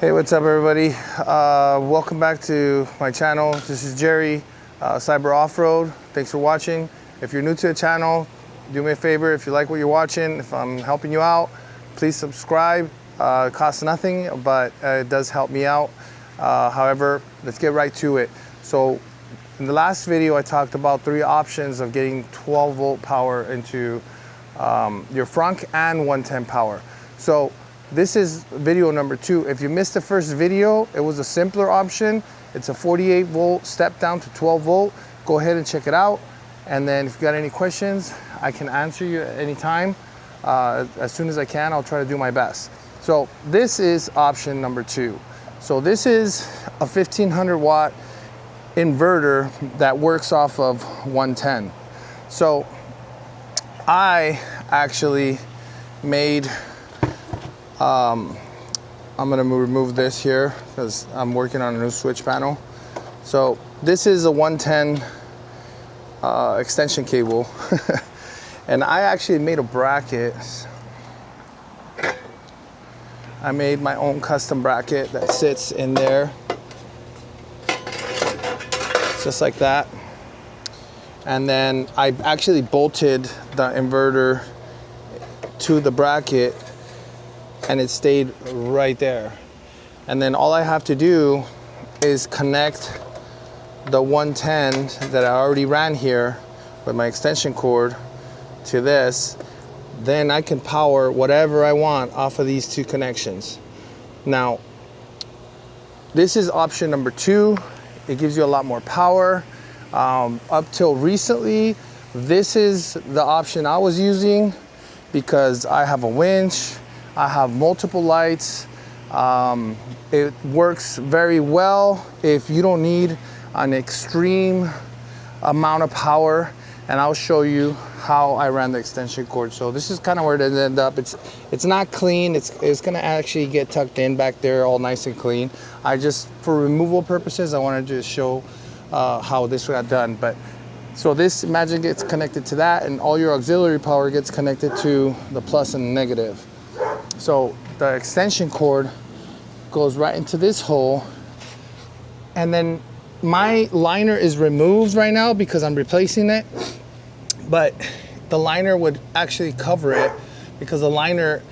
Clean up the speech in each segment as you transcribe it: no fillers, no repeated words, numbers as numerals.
Hey, what's up everybody? Welcome back to my channel. This is Jerry, Cyber Offroad. Thanks for watching. If you're new to the channel, do me a favor. If you like what you're watching, if I'm helping you out, please subscribe. It costs nothing, but it does help me out. However, let's get right to it. So in the last video, I talked about 3 options of getting 12 volt power into your frunk and 110 power. So this is video number 2. If you missed the first video, it was a simpler option. It's a 48 volt step down to 12 volt. Go ahead and check it out. And then if you got any questions, I can answer you at any time. As soon as I can, I'll try to do my best. So this is option number 2. So this is a 1500 watt inverter that works off of 110. So I actually made I'm gonna remove this here because I'm working on a new switch panel. So this is a 110 extension cable. And I actually made a bracket. I made my own custom bracket that sits in there. Just like that. And then I actually bolted the inverter to the bracket and it stayed right there. And then all I have to do is connect the 110 that I already ran here with my extension cord to this. Then I can power whatever I want off of these 2 connections. Now, this is option number 2. It gives you a lot more power. Up till recently, this is the option I was using because I have a winch, I have multiple lights. It works very well if you don't need an extreme amount of power, and I'll show you how I ran the extension cord. So this is kind of where it ended up. It's not clean. It's gonna actually get tucked in back there all nice and clean. I just, for removal purposes, I wanted to just show how this got done. But so this, imagine, gets connected to that, and all your auxiliary power gets connected to the plus and negative. So the extension cord goes right into this hole, and then my liner is removed right now because I'm replacing it, but the liner would actually cover it because the liner,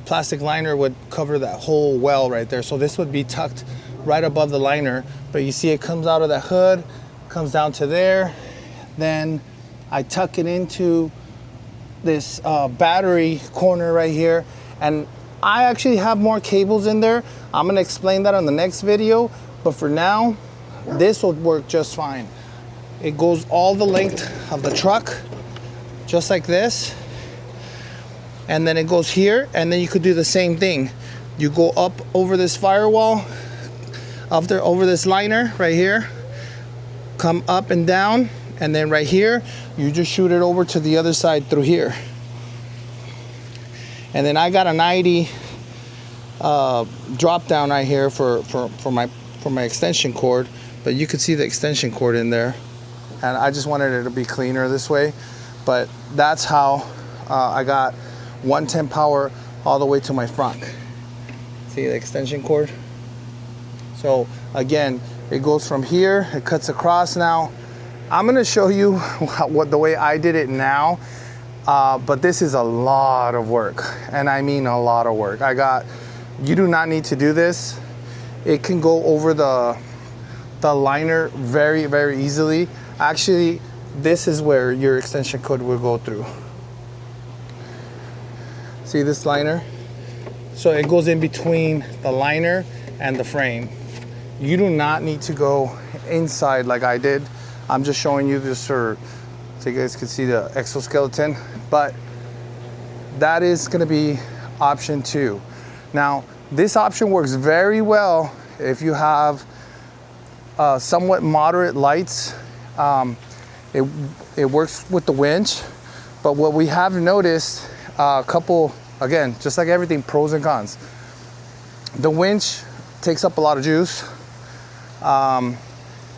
plastic liner, would cover that whole well right there. So this would be tucked right above the liner, but you see it comes out of that hood, comes down to there. Then I tuck it into this battery corner right here. And I actually have more cables in there. I'm gonna explain that on the next video, but for now, this will work just fine. It goes all the length of the truck, just like this. And then it goes here, and then you could do the same thing. You go up over this firewall, over this liner right here, come up and down, and then right here, you just shoot it over to the other side through here. And then I got a 90 drop down right here for my extension cord, but you could see the extension cord in there. And I just wanted it to be cleaner this way. But that's how I got 110 power all the way to my front. See the extension cord? So again, it goes from here, it cuts across now. I'm gonna show you the way I did it now. But this is a lot of work, and I mean a lot of work. You do not need to do this. It can go over the liner very, very easily. Actually, this is where your extension cord will go through. See this liner? So it goes in between the liner and the frame. You do not need to go inside like I did. I'm just showing you this so you guys can see the exoskeleton, but that is gonna be option 2. Now, this option works very well if you have somewhat moderate lights. It works with the winch, but what we have noticed, again, just like everything, pros and cons. The winch takes up a lot of juice.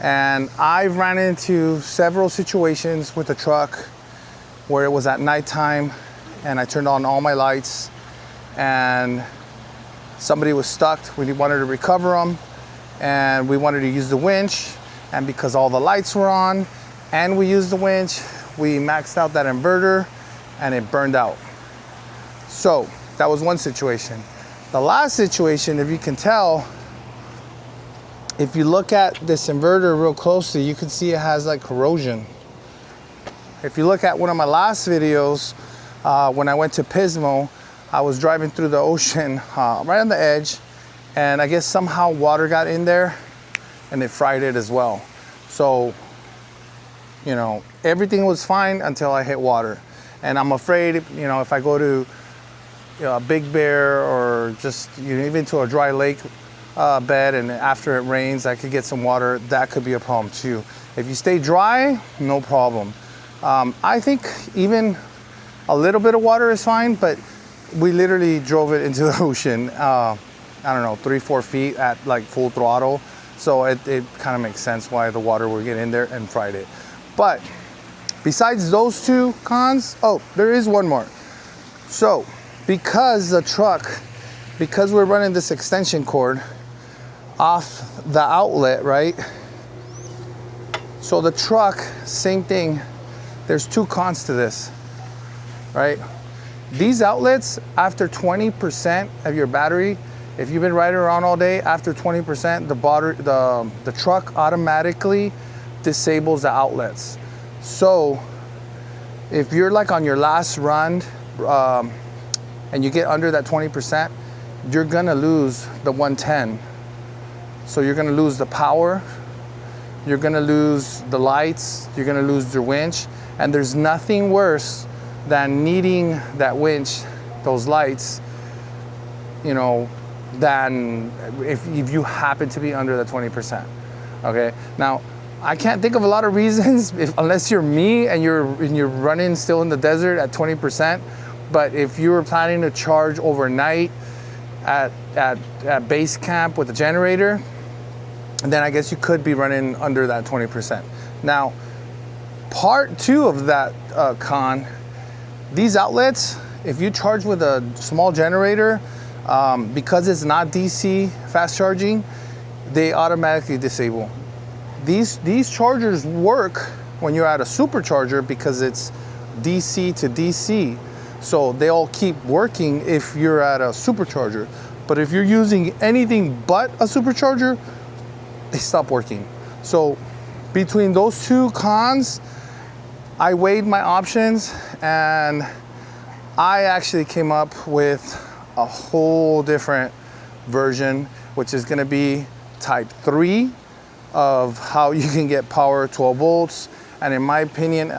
And I've ran into several situations with the truck where it was at nighttime and I turned on all my lights and somebody was stuck, we wanted to recover them, and we wanted to use the winch, and because all the lights were on and we used the winch, we maxed out that inverter and it burned out. So that was one situation. The last situation, if you can tell, if you look at this inverter real closely, you can see it has like corrosion. If you look at one of my last videos, when I went to Pismo, I was driving through the ocean right on the edge, and I guess somehow water got in there and it fried it as well. So, you know, everything was fine until I hit water. And I'm afraid, you know, if I go to a Big Bear or just, you know, even to a dry lake bed, and after it rains, I could get some water, that could be a problem too. If you stay dry, no problem. I think even a little bit of water is fine, but we literally drove it into the ocean, I don't know, 3-4 feet at like full throttle. So it kind of makes sense why the water would get in there and fried it. But besides those two cons, oh, there is one more. So because the truck, because we're running this extension cord off the outlet, right? So the truck, same thing. There's two cons to this, right? These outlets, after 20% of your battery, if you've been riding around all day, after 20%, the truck automatically disables the outlets. So if you're like on your last run and you get under that 20%, you're gonna lose the 110. So you're gonna lose the power, you're gonna lose the lights, you're gonna lose your winch, and there's nothing worse than needing that winch, those lights, you know, than if you happen to be under the 20%, okay? Now, I can't think of a lot of reasons, unless you're me and you're running still in the desert at 20%, but if you were planning to charge overnight at base camp with a generator, then I guess you could be running under that 20%. Now, part two of that con, these outlets, if you charge with a small generator, because it's not DC fast charging, they automatically disable. These chargers work when you're at a supercharger because it's DC to DC. So they all keep working if you're at a supercharger. But if you're using anything but a supercharger, they stop working. So between those two cons, I weighed my options and I actually came up with a whole different version, which is gonna be type 3 of how you can get power 12 volts. And in my opinion,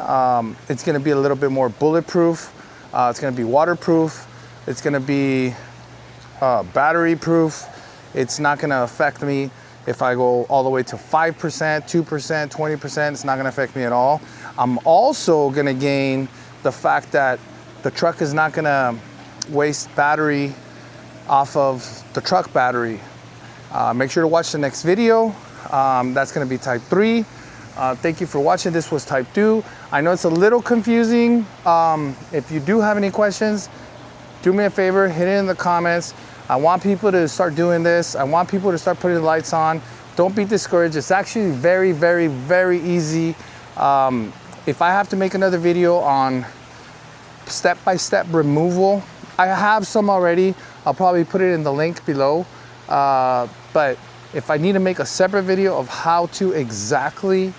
it's gonna be a little bit more bulletproof. It's gonna be waterproof. It's gonna be battery proof. It's not gonna affect me if I go all the way to 5%, 2%, 20%, it's not gonna affect me at all. I'm also gonna gain the fact that the truck is not gonna waste battery off of the truck battery. Make sure to watch the next video. That's gonna be type 3. Thank you for watching. This was type 2. I know it's a little confusing. If you do have any questions, do me a favor, hit it in the comments. I want people to start doing this. I want people to start putting the lights on. Don't be discouraged. It's actually very, very, very easy. If I have to make another video on step-by-step removal, I have some already. I'll probably put it in the link below. But if I need to make a separate video of how to exactly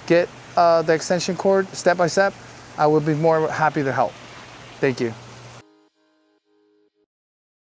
get the extension cord step-by-step, I would be more happy to help. Thank you.